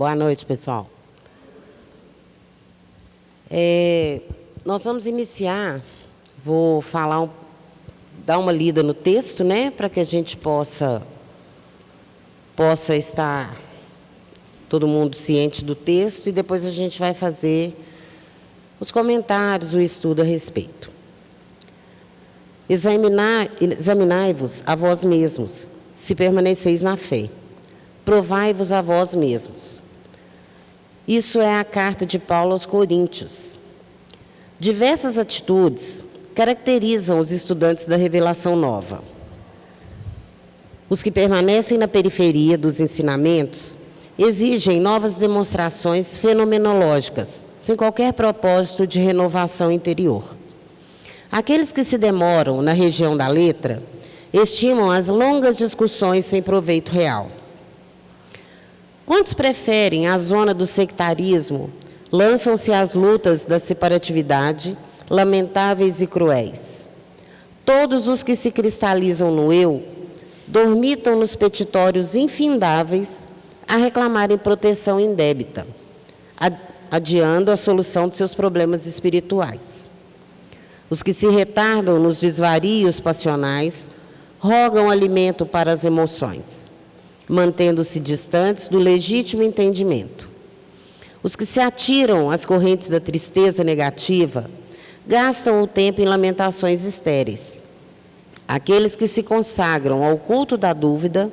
Boa noite, pessoal. Nós vamos iniciar, vou falar, dar uma lida no texto, né, para que a gente possa estar todo mundo ciente do texto e depois a gente vai fazer os comentários, o estudo a respeito. Examinai-vos a vós mesmos, se permaneceis na fé. Provai-vos a vós mesmos. Isso é a carta de Paulo aos Coríntios. Diversas atitudes caracterizam os estudantes da Revelação Nova. Os que permanecem na periferia dos ensinamentos exigem novas demonstrações fenomenológicas, sem qualquer propósito de renovação interior. Aqueles que se demoram na região da letra estimam as longas discussões sem proveito real. Quantos preferem a zona do sectarismo, lançam-se às lutas da separatividade, lamentáveis e cruéis. Todos os que se cristalizam no eu, dormitam nos petitórios infindáveis a reclamarem proteção indébita, adiando a solução de seus problemas espirituais. Os que se retardam nos desvarios passionais rogam alimento para as emoções, mantendo-se distantes do legítimo entendimento. Os que se atiram às correntes da tristeza negativa gastam o tempo em lamentações estéreis. Aqueles que se consagram ao culto da dúvida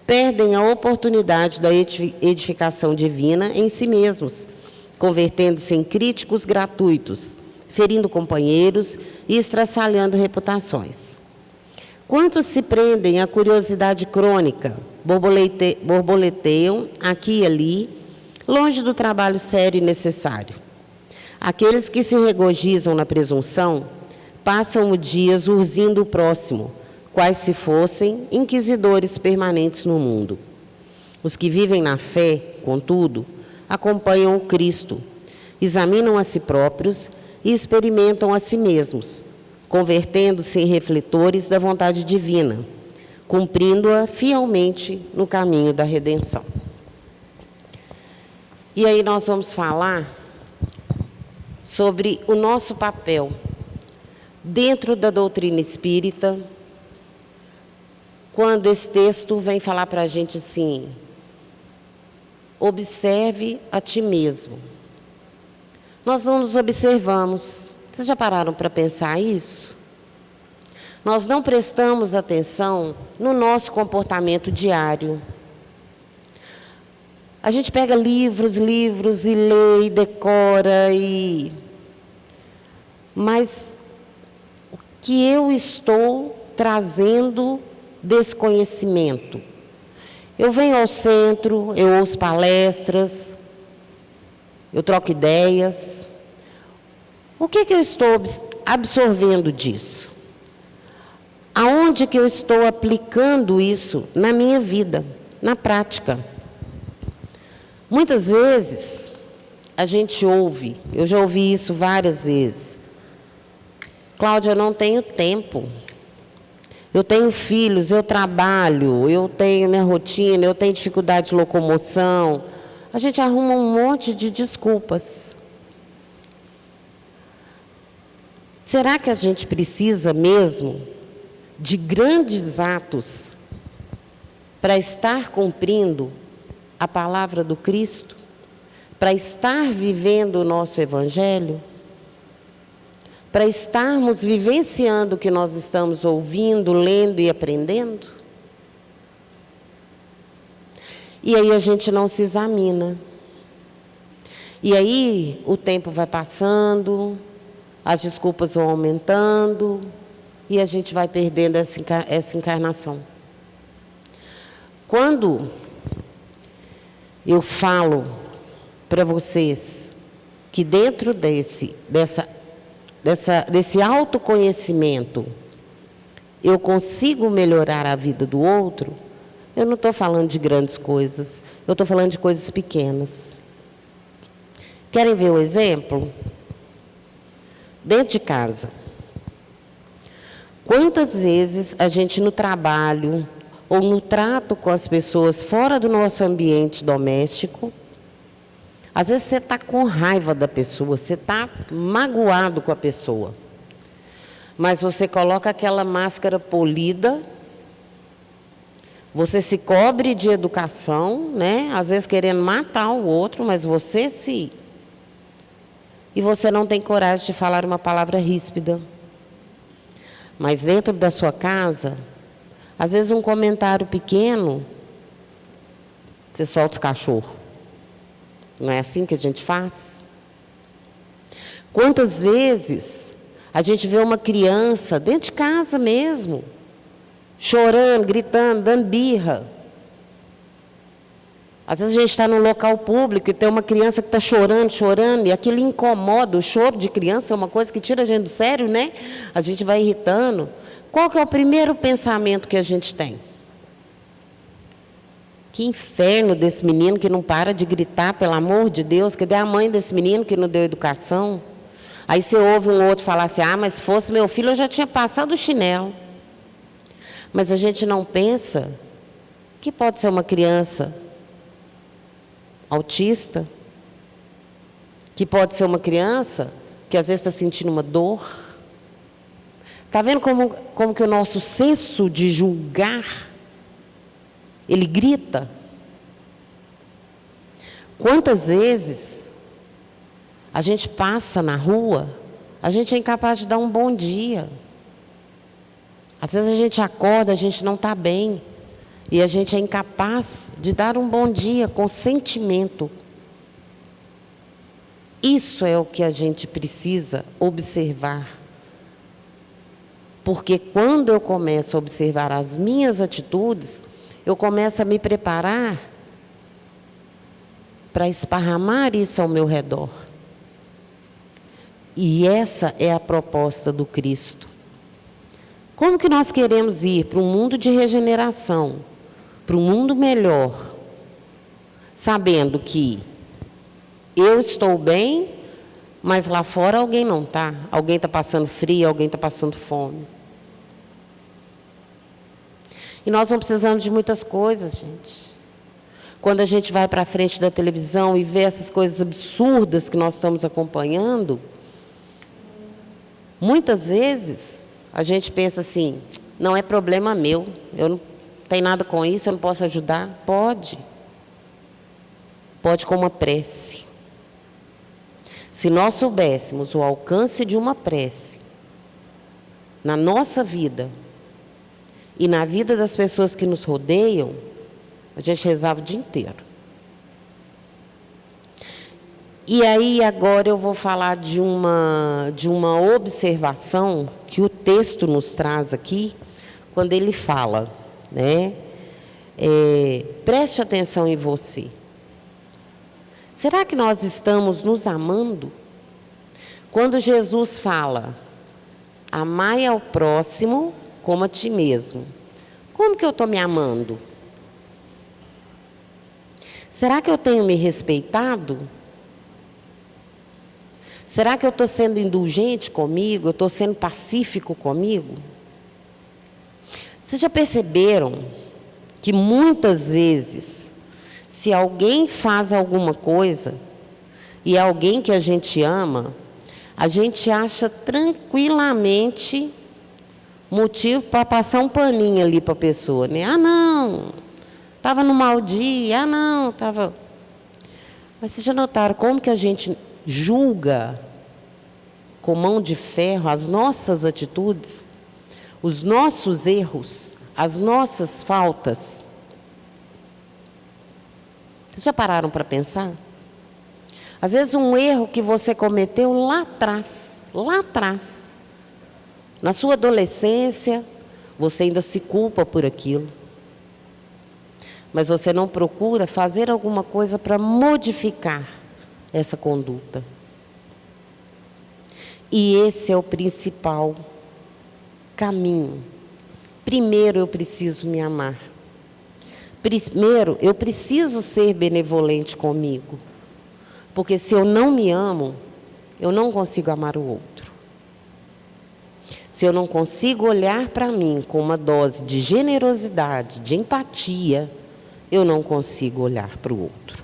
perdem a oportunidade da edificação divina em si mesmos, convertendo-se em críticos gratuitos, ferindo companheiros e estraçalhando reputações. Quantos se prendem à curiosidade crônica, borboleteiam aqui e ali, longe do trabalho sério e necessário. Aqueles que se regozijam na presunção passam o dia urzindo o próximo, quais se fossem inquisidores permanentes no mundo. Os que vivem na fé, contudo, acompanham o Cristo, examinam a si próprios e experimentam a si mesmos, convertendo-se em refletores da vontade divina, cumprindo-a fielmente no caminho da redenção. E aí nós vamos falar sobre o nosso papel dentro da doutrina espírita, quando esse texto vem falar para a gente assim: observe a ti mesmo. Nós não nos observamos. Vocês já pararam para pensar isso? Nós não prestamos atenção no nosso comportamento diário. A gente pega livros e lê e decora, mas o que eu estou trazendo desse conhecimento? Eu venho ao centro, eu ouço palestras, eu troco ideias. O que eu estou absorvendo disso? Aonde que eu estou aplicando isso na minha vida, na prática? Muitas vezes a gente ouve, eu já ouvi isso várias vezes: Cláudia, eu não tenho tempo. Eu tenho filhos, eu trabalho, eu tenho minha rotina, eu tenho dificuldade de locomoção. A gente arruma um monte de desculpas. Será que a gente precisa mesmo de grandes atos para estar cumprindo a palavra do Cristo? Para estar vivendo o nosso Evangelho? Para estarmos vivenciando o que nós estamos ouvindo, lendo e aprendendo? E aí a gente não se examina. E aí o tempo vai passando, as desculpas vão aumentando e a gente vai perdendo essa encarnação. Quando eu falo para vocês que dentro desse autoconhecimento eu consigo melhorar a vida do outro, eu não estou falando de grandes coisas, eu estou falando de coisas pequenas. Querem ver o exemplo? Dentro de casa. Quantas vezes a gente no trabalho ou no trato com as pessoas fora do nosso ambiente doméstico, Às vezes você está com raiva da pessoa, você está magoado com a pessoa. Mas você coloca aquela máscara polida, você se cobre de educação, né? Às vezes querendo matar o outro, mas você se... E você não tem coragem de falar uma palavra ríspida. Mas dentro da sua casa, às vezes um comentário pequeno, você solta os cachorros. Não é assim que a gente faz? Quantas vezes a gente vê uma criança, dentro de casa mesmo, chorando, gritando, dando birra. Às vezes a gente está num local público e tem uma criança que está chorando, e aquilo incomoda. O choro de criança é uma coisa que tira a gente do sério, né? A gente vai irritando. Qual que é o primeiro pensamento que a gente tem? Que inferno desse menino que não para de gritar, pelo amor de Deus, cadê a mãe desse menino que não deu educação? Aí você ouve um outro falar assim, mas se fosse meu filho eu já tinha passado o chinelo. Mas a gente não pensa que pode ser uma criança autista, que pode ser uma criança que às vezes está sentindo uma dor. Está vendo como que o nosso senso de julgar, ele grita? Quantas vezes a gente passa na rua, a gente é incapaz de dar um bom dia. Às vezes a gente acorda, a gente não está bem. E a gente é incapaz de dar um bom dia com sentimento. Isso é o que a gente precisa observar. Porque quando eu começo a observar as minhas atitudes, eu começo a me preparar para esparramar isso ao meu redor. E essa é a proposta do Cristo. Como que nós queremos ir para um mundo de regeneração, para um mundo melhor, sabendo que eu estou bem, mas lá fora alguém não está. Alguém está passando frio, alguém está passando fome. E nós não precisamos de muitas coisas, gente. Quando a gente vai para a frente da televisão e vê essas coisas absurdas que nós estamos acompanhando, muitas vezes a gente pensa assim, não é problema meu, eu não tenho nada com isso, eu não posso ajudar. Pode. Pode com uma prece. Se nós soubéssemos o alcance de uma prece na nossa vida e na vida das pessoas que nos rodeiam, a gente rezava o dia inteiro. E aí agora eu vou falar de uma observação que o texto nos traz aqui, quando ele fala, né? Preste atenção em você. Será que nós estamos nos amando? Quando Jesus fala, amai ao próximo como a ti mesmo. Como que eu estou me amando? Será que eu tenho me respeitado? Será que eu estou sendo indulgente comigo? Eu estou sendo pacífico comigo? Vocês já perceberam que muitas vezes, se alguém faz alguma coisa, e é alguém que a gente ama, a gente acha tranquilamente motivo para passar um paninho ali para a pessoa, né? Ah, não, estava no mau dia, ah, não, estava... Mas vocês já notaram como que a gente julga com mão de ferro as nossas atitudes, os nossos erros, as nossas faltas? Vocês já pararam para pensar? Às vezes um erro que você cometeu lá atrás, na sua adolescência, você ainda se culpa por aquilo. Mas você não procura fazer alguma coisa para modificar essa conduta. E esse é o principal caminho. Primeiro eu preciso me amar. Primeiro eu preciso ser benevolente comigo. Porque se eu não me amo, eu não consigo amar o outro. Se eu não consigo olhar para mim com uma dose de generosidade, de empatia, eu não consigo olhar para o outro.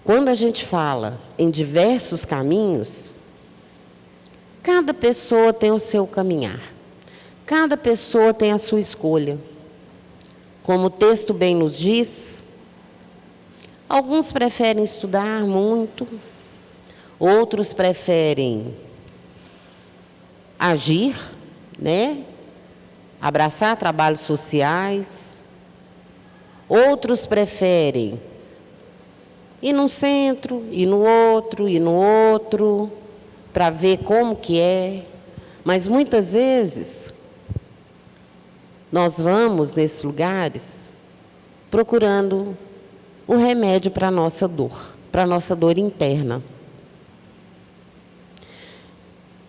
Quando a gente fala em diversos caminhos, cada pessoa tem o seu caminhar. Cada pessoa tem a sua escolha. Como o texto bem nos diz, alguns preferem estudar muito, outros preferem agir, né? Abraçar trabalhos sociais. Outros preferem ir num centro, ir no outro, para ver como que é. Mas muitas vezes nós vamos nesses lugares procurando o remédio para a nossa dor interna.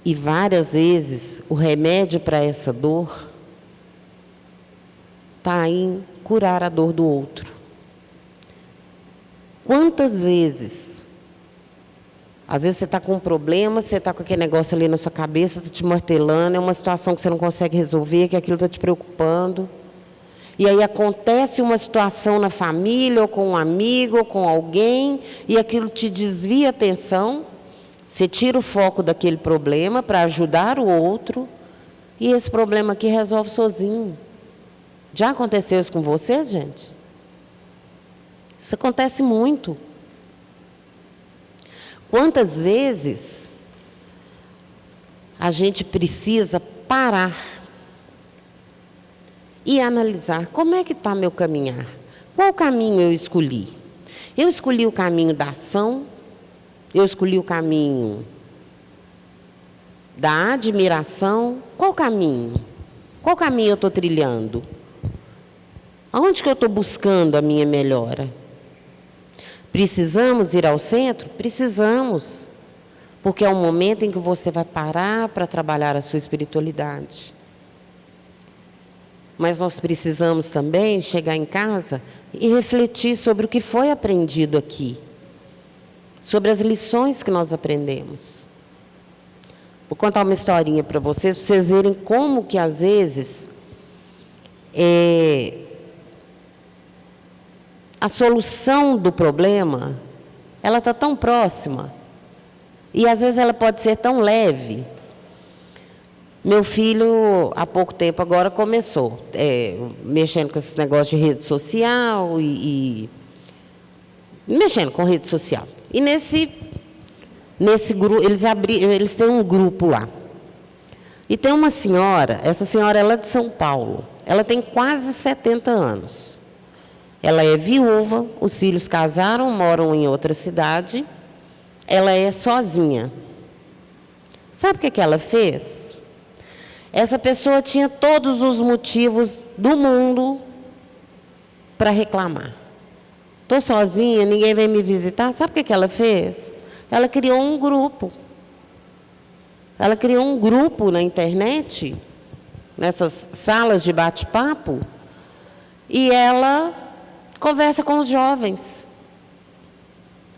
E várias vezes o remédio para essa dor está em curar a dor do outro. Quantas vezes, às vezes você está com um problema, você está com aquele negócio ali na sua cabeça, está te martelando, é uma situação que você não consegue resolver, que aquilo está te preocupando. E aí acontece uma situação na família, ou com um amigo, ou com alguém, e aquilo te desvia a atenção, você tira o foco daquele problema para ajudar o outro, e esse problema aqui resolve sozinho. Já aconteceu isso com vocês, gente? Isso acontece muito. Quantas vezes a gente precisa parar e analisar como é que está meu caminhar? Qual caminho eu escolhi? Eu escolhi o caminho da ação? Eu escolhi o caminho da admiração? Qual caminho? Qual caminho eu estou trilhando? Aonde que eu estou buscando a minha melhora? Precisamos ir ao centro? Precisamos. Porque é um momento em que você vai parar para trabalhar a sua espiritualidade. Mas nós precisamos também chegar em casa e refletir sobre o que foi aprendido aqui. Sobre as lições que nós aprendemos. Vou contar uma historinha para vocês verem como que às vezes a solução do problema, ela está tão próxima, e às vezes ela pode ser tão leve. Meu filho, há pouco tempo agora, começou mexendo com esse negócio de rede social mexendo com rede social. E nesse grupo, eles têm um grupo lá. E tem uma senhora, essa senhora ela é de São Paulo, ela tem quase 70 anos. Ela é viúva, os filhos casaram, moram em outra cidade, ela é sozinha. Sabe o que ela fez? Essa pessoa tinha todos os motivos do mundo para reclamar. Estou sozinha, ninguém vem me visitar. Sabe o que ela fez? Ela criou um grupo. Ela criou um grupo na internet, nessas salas de bate-papo, e ela conversa com os jovens.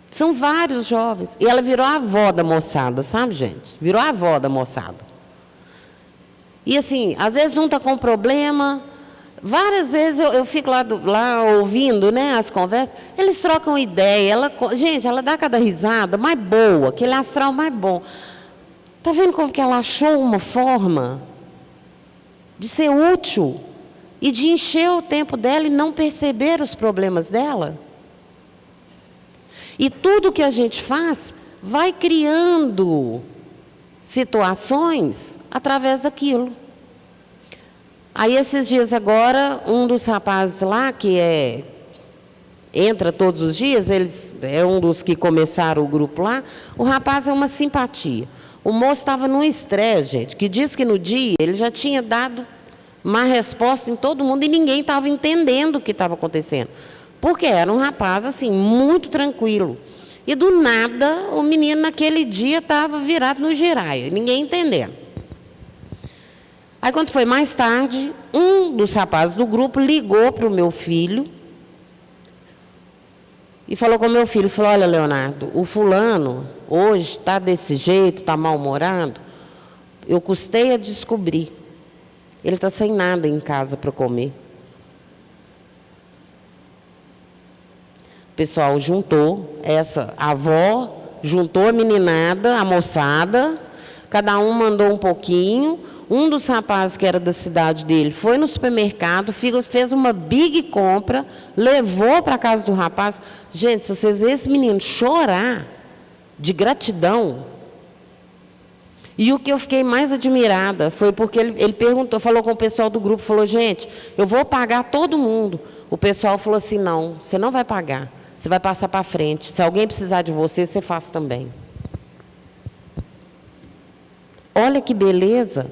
São vários jovens. E ela virou a avó da moçada, sabe, gente? Virou a avó da moçada. E assim, às vezes um está com problema. Várias vezes eu fico lá ouvindo, né, as conversas. Eles trocam ideia. Gente, ela dá cada risada mais boa, aquele astral mais bom. Está vendo como que ela achou uma forma de ser útil e de encher o tempo dela e não perceber os problemas dela? E tudo que a gente faz vai criando situações através daquilo. Aí, esses dias agora, um dos rapazes lá, que entra todos os dias, é um dos que começaram o grupo lá, o rapaz é uma simpatia. O moço estava num estresse, gente, que diz que no dia ele já tinha dado uma resposta em todo mundo e ninguém estava entendendo o que estava acontecendo. Porque era um rapaz, assim, muito tranquilo. E do nada, o menino naquele dia estava virado no giraia, ninguém entendendo. Aí, quando foi mais tarde, um dos rapazes do grupo ligou para o meu filho e falou com o meu filho, falou: olha, Leonardo, o fulano hoje está desse jeito, está mal-humorado, eu custei a descobrir. Ele está sem nada em casa para comer. O pessoal juntou, a avó juntou a meninada, a moçada, cada um mandou um pouquinho. Um dos rapazes que era da cidade dele foi no supermercado, fez uma big compra, levou para a casa do rapaz. Gente, se vocês verem esse menino chorar de gratidão, e o que eu fiquei mais admirada foi porque ele perguntou, falou com o pessoal do grupo, falou, gente, eu vou pagar todo mundo. O pessoal falou assim, não, você não vai pagar, você vai passar para frente. Se alguém precisar de você, você faz também. Olha que beleza.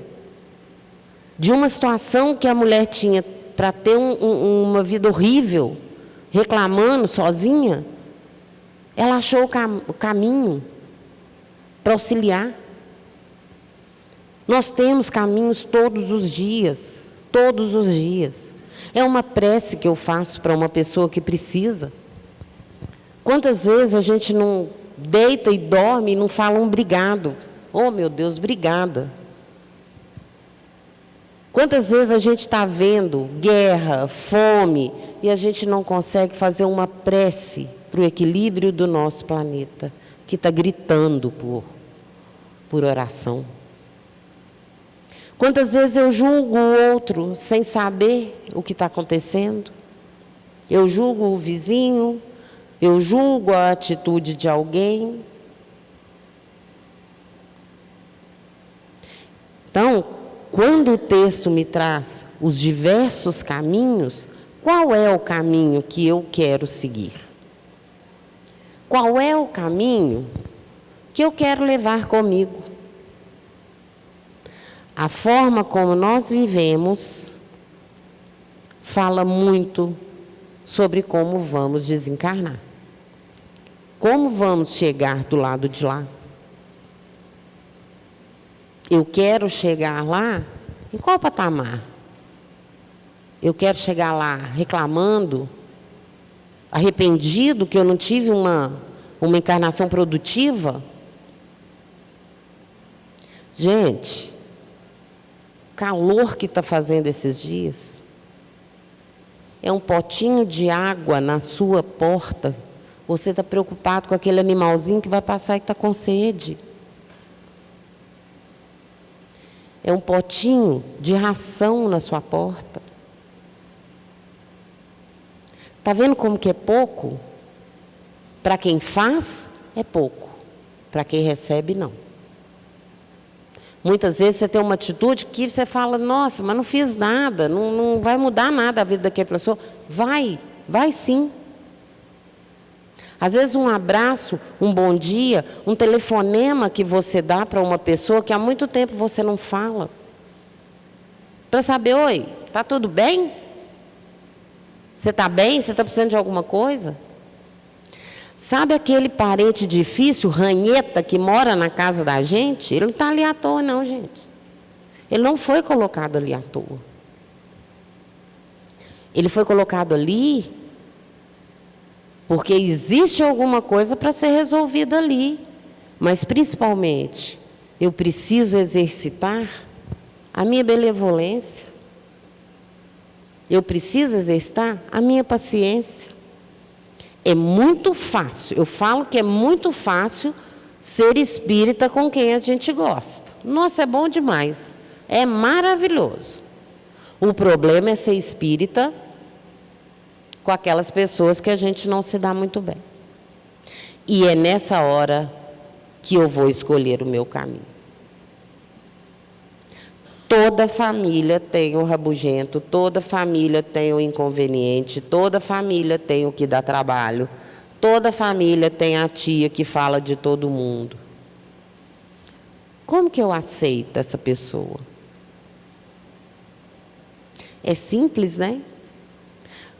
De uma situação que a mulher tinha para ter uma vida horrível, reclamando sozinha, ela achou o caminho para auxiliar. Nós temos caminhos todos os dias, todos os dias. É uma prece que eu faço para uma pessoa que precisa. Quantas vezes a gente não deita e dorme e não fala um obrigado? Oh, meu Deus, obrigada. Quantas vezes a gente está vendo guerra, fome, e a gente não consegue fazer uma prece para o equilíbrio do nosso planeta, que está gritando por oração. Quantas vezes eu julgo o outro sem saber o que está acontecendo? Eu julgo o vizinho, eu julgo a atitude de alguém. Então, quando o texto me traz os diversos caminhos, qual é o caminho que eu quero seguir? Qual é o caminho que eu quero levar comigo? A forma como nós vivemos fala muito sobre como vamos desencarnar. Como vamos chegar do lado de lá? Eu quero chegar lá em qual patamar? Eu quero chegar lá reclamando, arrependido que eu não tive uma encarnação produtiva? Gente, o calor que está fazendo esses dias, é um potinho de água na sua porta, você está preocupado com aquele animalzinho que vai passar e que está com sede. É um potinho de ração na sua porta. Está vendo como que é pouco? Para quem faz, é pouco. Para quem recebe, não. Muitas vezes você tem uma atitude que você fala, nossa, mas não fiz nada, não vai mudar nada a vida daquela pessoa. Vai sim. Às vezes um abraço, um bom dia, um telefonema que você dá para uma pessoa que há muito tempo você não fala. Para saber, oi, está tudo bem? Você está bem? Você está precisando de alguma coisa? Sabe aquele parente difícil, ranheta, que mora na casa da gente? Ele não está ali à toa, não, gente. Ele não foi colocado ali à toa. Ele foi colocado ali porque existe alguma coisa para ser resolvida ali. Mas, principalmente, eu preciso exercitar a minha benevolência. Eu preciso exercitar a minha paciência. É muito fácil, eu falo que é muito fácil ser espírita com quem a gente gosta. Nossa, é bom demais, é maravilhoso. O problema é ser espírita com aquelas pessoas que a gente não se dá muito bem. E é nessa hora que eu vou escolher o meu caminho. Toda família tem o rabugento, toda família tem o inconveniente, toda família tem o que dá trabalho, toda família tem a tia que fala de todo mundo. Como que eu aceito essa pessoa? É simples, né?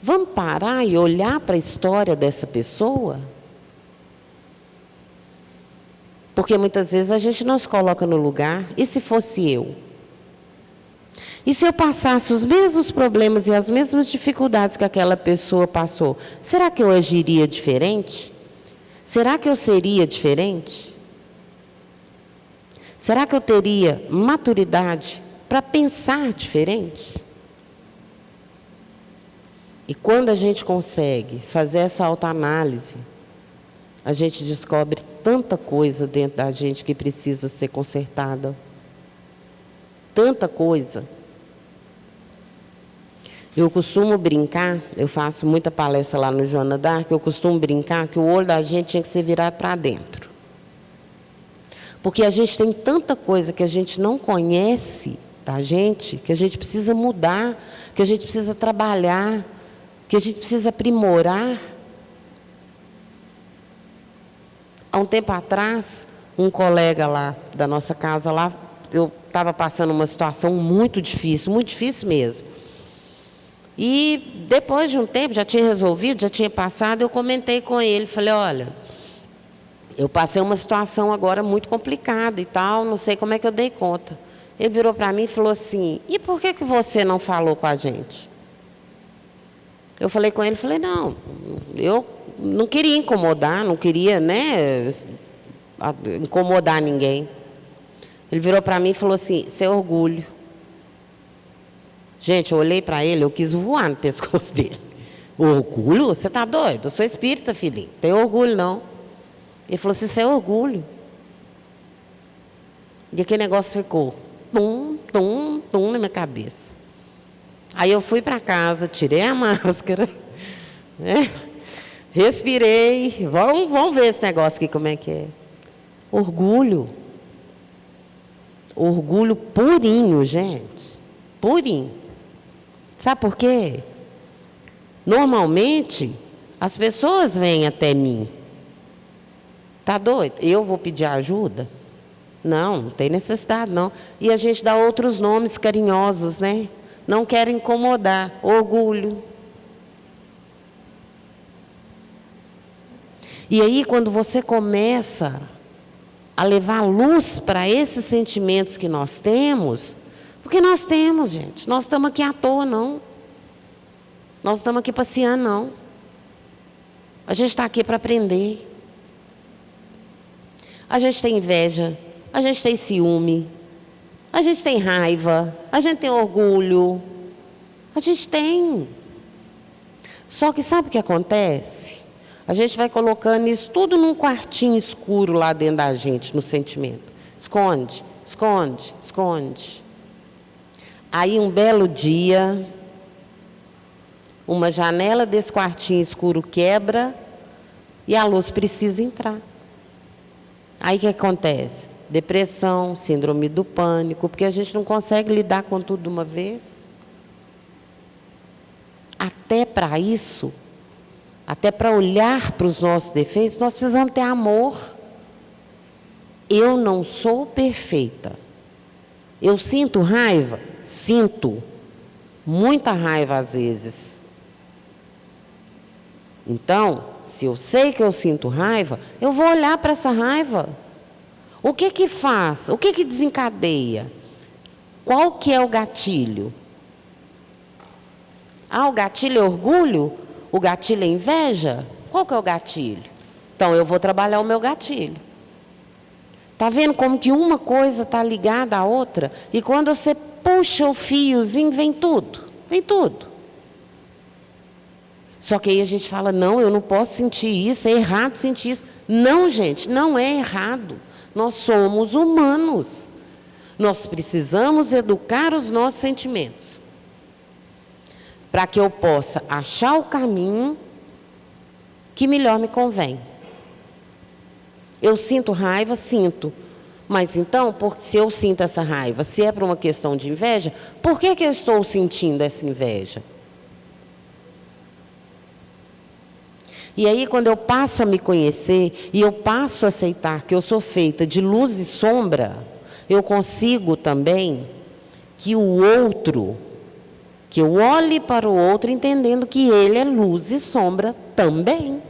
Vamos parar e olhar para a história dessa pessoa? Porque muitas vezes a gente não se coloca no lugar. E se fosse eu? E se eu passasse os mesmos problemas e as mesmas dificuldades que aquela pessoa passou, será que eu agiria diferente? Será que eu seria diferente? Será que eu teria maturidade para pensar diferente? E quando a gente consegue fazer essa autoanálise, a gente descobre tanta coisa dentro da gente que precisa ser consertada. Tanta coisa. Eu costumo brincar, eu faço muita palestra lá no Joana d'Arc, eu costumo brincar que o olho da gente tinha que ser virado para dentro. Porque a gente tem tanta coisa que a gente não conhece da gente, que a gente precisa mudar, que a gente precisa trabalhar, que a gente precisa aprimorar. Há um tempo atrás, um colega lá da nossa casa, lá, eu estava passando uma situação muito difícil mesmo. E depois de um tempo, já tinha resolvido, já tinha passado, eu comentei com ele, falei, olha, eu passei uma situação agora muito complicada e tal, não sei como é que eu dei conta. Ele virou para mim e falou assim, e por que você não falou com a gente? Eu falei com ele, falei, não, eu não queria incomodar, não queria, né, incomodar ninguém. Ele virou para mim e falou assim, isso é orgulho. Gente, eu olhei para ele, eu quis voar no pescoço dele. Orgulho? Você está doido? Eu sou espírita, filhinho. Não tem orgulho, não. Ele falou assim, isso é orgulho. E aquele negócio ficou tum, tum, tum na minha cabeça. Aí eu fui para casa, tirei a máscara, né? Respirei. Vamos ver esse negócio aqui, como é que é. Orgulho. Orgulho purinho, gente. Purinho. Sabe por quê? Normalmente, as pessoas vêm até mim. Tá doido? Eu vou pedir ajuda? Não, não tem necessidade, não. E a gente dá outros nomes carinhosos, né? Não quero incomodar. Orgulho. E aí, quando você começa a levar luz para esses sentimentos que nós temos, porque nós temos, gente. Nós estamos aqui à toa, não. Nós estamos aqui passeando, não. A gente está aqui para aprender. A gente tem inveja, a gente tem ciúme, a gente tem raiva, a gente tem orgulho. A gente tem. Só que sabe o que acontece? A gente vai colocando isso tudo num quartinho escuro lá dentro da gente, no sentimento. Esconde, esconde, esconde. Aí um belo dia, uma janela desse quartinho escuro quebra e a luz precisa entrar. Aí o que acontece? Depressão, síndrome do pânico, porque a gente não consegue lidar com tudo de uma vez. Até para isso, até para olhar para os nossos defeitos, nós precisamos ter amor. Eu não sou perfeita. Eu sinto raiva? Sinto. Muita raiva às vezes. Então, se eu sei que eu sinto raiva, eu vou olhar para essa raiva. O que que faz? O que que desencadeia? Qual que é o gatilho? Ah, o gatilho é orgulho? O gatilho é inveja? Qual que é o gatilho? Então, eu vou trabalhar o meu gatilho. Está vendo como que uma coisa está ligada à outra? E quando você puxa o fiozinho, vem tudo. Vem tudo. Só que aí a gente fala, não, eu não posso sentir isso, é errado sentir isso. Não, gente, não é errado. Nós somos humanos. Nós precisamos educar os nossos sentimentos. Para que eu possa achar o caminho que melhor me convém. Eu sinto raiva? Sinto. Mas então, se eu sinto essa raiva, se é por uma questão de inveja, por que eu estou sentindo essa inveja? E aí, quando eu passo a me conhecer e eu passo a aceitar que eu sou feita de luz e sombra, eu consigo também que o outro, que eu olhe para o outro entendendo que ele é luz e sombra também.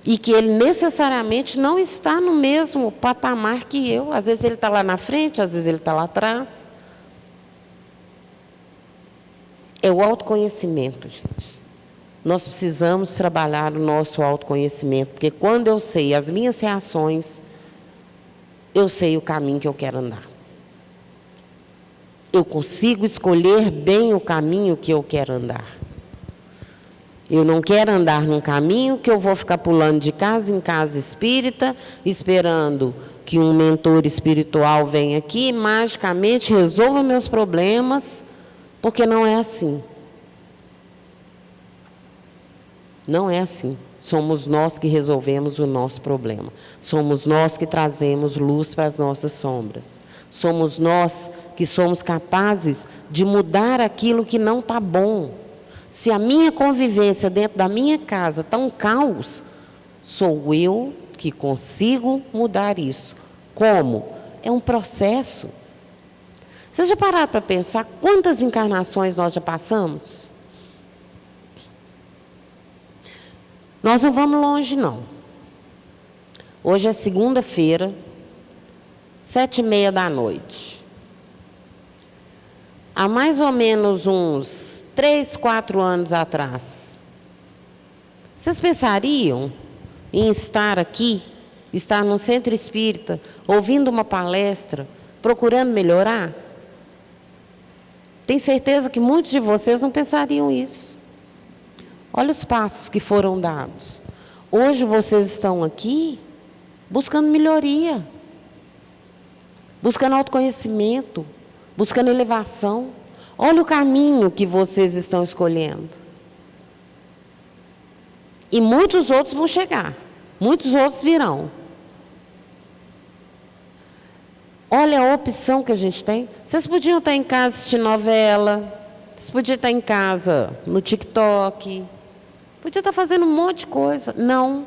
E que ele necessariamente não está no mesmo patamar que eu. Às vezes ele está lá na frente, às vezes ele está lá atrás. É o autoconhecimento, gente. Nós precisamos trabalhar o nosso autoconhecimento, porque quando eu sei as minhas reações, eu sei o caminho que eu quero andar. Eu consigo escolher bem o caminho que eu quero andar. Eu não quero andar num caminho que eu vou ficar pulando de casa em casa espírita, esperando que um mentor espiritual venha aqui e magicamente resolva meus problemas, porque não é assim. Não é assim. Somos nós que resolvemos o nosso problema. Somos nós que trazemos luz para as nossas sombras. Somos nós que somos capazes de mudar aquilo que não está bom. Se a minha convivência dentro da minha casa está um caos, sou eu que consigo mudar isso. Como? É um processo. Vocês já pararam para pensar quantas encarnações nós já passamos? Nós não vamos longe, não. Hoje é segunda-feira, 7h30 da noite. Há mais ou menos uns 3, 4 anos atrás, vocês pensariam em estar aqui, estar num centro espírita, ouvindo uma palestra, procurando melhorar? Tenho certeza que muitos de vocês não pensariam isso. Olha os passos que foram dados. Hoje vocês estão aqui buscando melhoria, buscando autoconhecimento, buscando elevação. Olha o caminho que vocês estão escolhendo. E muitos outros vão chegar, muitos outros virão. Olha a opção que a gente tem. Vocês podiam estar em casa assistindo novela, vocês podiam estar em casa no TikTok, podia estar fazendo um monte de coisa. Não.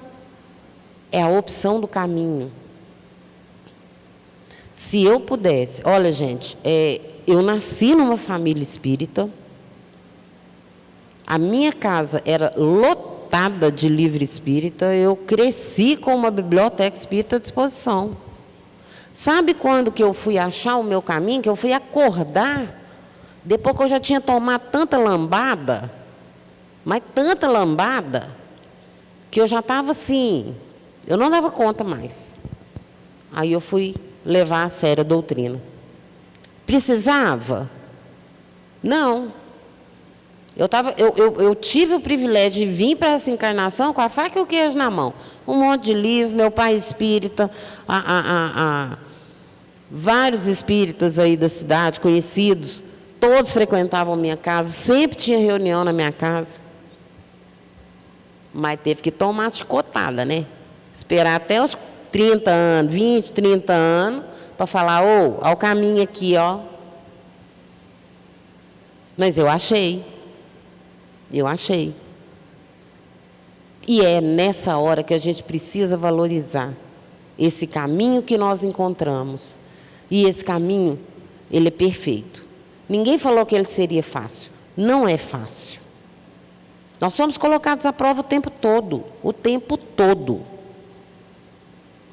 É a opção do caminho. Se eu pudesse... Olha, gente, eu nasci numa família espírita. A minha casa era lotada de livro espírita. Eu cresci com uma biblioteca espírita à disposição. Sabe quando que eu fui achar o meu caminho? Que eu fui acordar, depois que eu já tinha tomado tanta lambada, mas tanta lambada, que eu já estava assim, eu não dava conta mais. Aí eu fui levar a sério a doutrina. Precisava? Não. Eu tive o privilégio de vir para essa encarnação com a faca e o queijo na mão. Um monte de livro, meu pai espírita, vários espíritas aí da cidade, conhecidos, todos frequentavam a minha casa, sempre tinha reunião na minha casa. Mas teve que tomar uma chicotada, né? Esperar até os 30 anos, 20, 30 anos, para falar, ao caminho aqui, ó. Mas eu achei. E é nessa hora que a gente precisa valorizar esse caminho que nós encontramos. E esse caminho, ele é perfeito. Ninguém falou que ele seria fácil. Não é fácil. Nós somos colocados à prova o tempo todo. O tempo todo.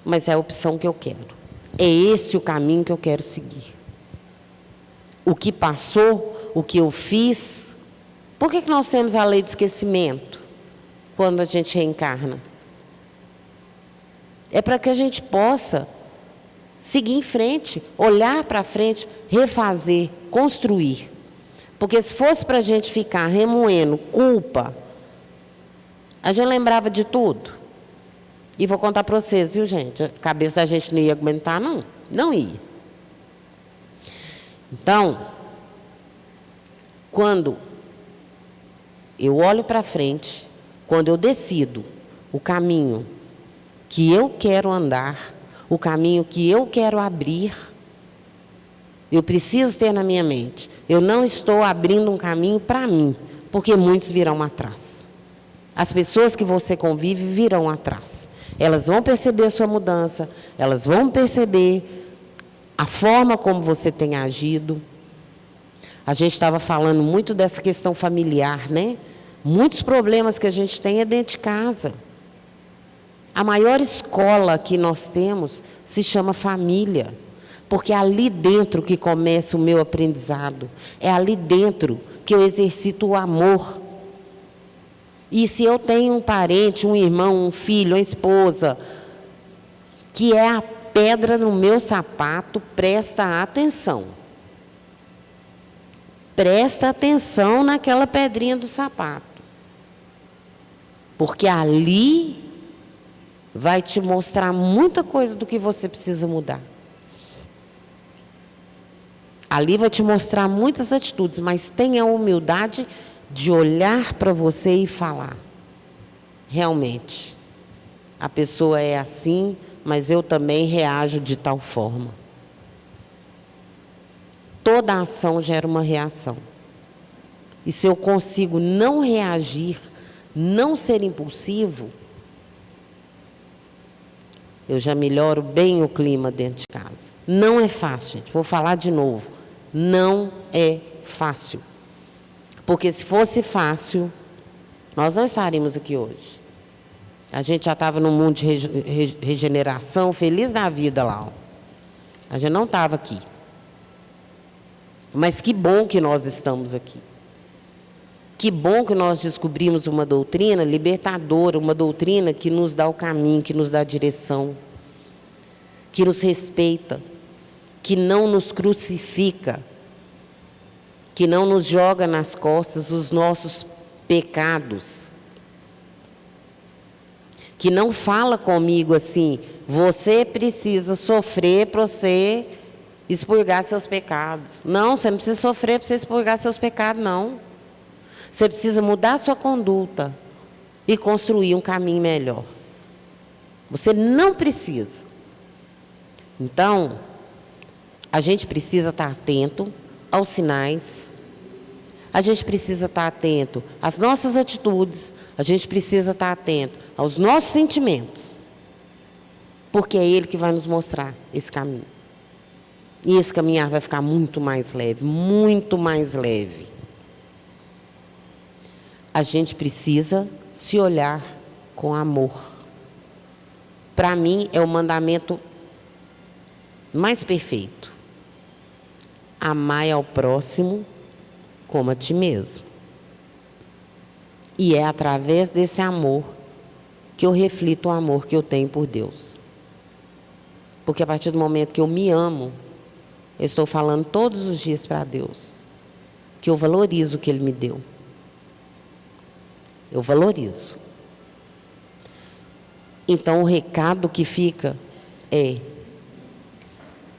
Mas é a opção que eu quero. É esse o caminho que eu quero seguir. O que passou, o que eu fiz... Por que nós temos a lei do esquecimento quando a gente reencarna? É para que a gente possa seguir em frente, olhar para frente, refazer, construir. Porque se fosse para a gente ficar remoendo culpa, a gente lembrava de tudo. E vou contar para vocês, viu, gente? A cabeça da gente não ia aguentar, não. Não ia. Então, quando eu olho para frente, quando eu decido o caminho que eu quero andar, o caminho que eu quero abrir, eu preciso ter na minha mente, eu não estou abrindo um caminho para mim, porque muitos virão atrás. As pessoas que você convive virão atrás. Elas vão perceber a sua mudança, elas vão perceber a forma como você tem agido. A gente estava falando muito dessa questão familiar, né? Muitos problemas que a gente tem é dentro de casa. A maior escola que nós temos se chama família, porque é ali dentro que começa o meu aprendizado. É ali dentro que eu exercito o amor. E se eu tenho um parente, um irmão, um filho, uma esposa, que é a pedra no meu sapato, presta atenção. Presta atenção naquela pedrinha do sapato. Porque ali vai te mostrar muita coisa do que você precisa mudar. Ali vai te mostrar muitas atitudes, mas tenha a humildade de olhar para você e falar: realmente, a pessoa é assim, mas eu também reajo de tal forma. Toda ação gera uma reação. E se eu consigo não reagir, não ser impulsivo, eu já melhoro bem o clima dentro de casa. Não é fácil, gente. Vou falar de novo. Não é fácil. Porque se fosse fácil, nós não estaríamos aqui hoje. A gente já estava num mundo de regeneração, feliz da vida lá. Ó. A gente não estava aqui. Mas que bom que nós estamos aqui. Que bom que nós descobrimos uma doutrina libertadora, uma doutrina que nos dá o caminho, que nos dá a direção, que nos respeita, que não nos crucifica, que não nos joga nas costas os nossos pecados, que não fala comigo assim: você precisa sofrer para você expurgar seus pecados. Não, você não precisa sofrer para você expurgar seus pecados, não. Você precisa mudar a sua conduta e construir um caminho melhor. Você não precisa. Então, a gente precisa estar atento aos sinais, a gente precisa estar atento às nossas atitudes, a gente precisa estar atento aos nossos sentimentos, porque é Ele que vai nos mostrar esse caminho. E esse caminhar vai ficar muito mais leve, muito mais leve. A gente precisa se olhar com amor. Para mim, é o mandamento mais perfeito. Amai ao próximo como a ti mesmo. E é através desse amor que eu reflito o amor que eu tenho por Deus. Porque a partir do momento que eu me amo, eu estou falando todos os dias para Deus que eu valorizo o que Ele me deu. Eu valorizo. Então, o recado que fica é: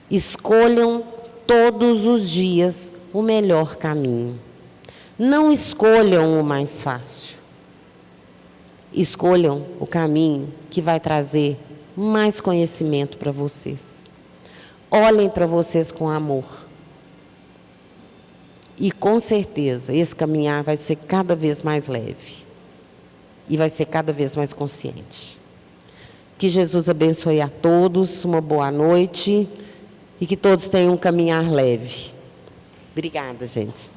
escolham todos os dias o melhor caminho. Não escolham o mais fácil. Escolham o caminho que vai trazer mais conhecimento para vocês. Olhem para vocês com amor. E com certeza, esse caminhar vai ser cada vez mais leve. E vai ser cada vez mais consciente. Que Jesus abençoe a todos, uma boa noite e que todos tenham um caminhar leve. Obrigada, gente.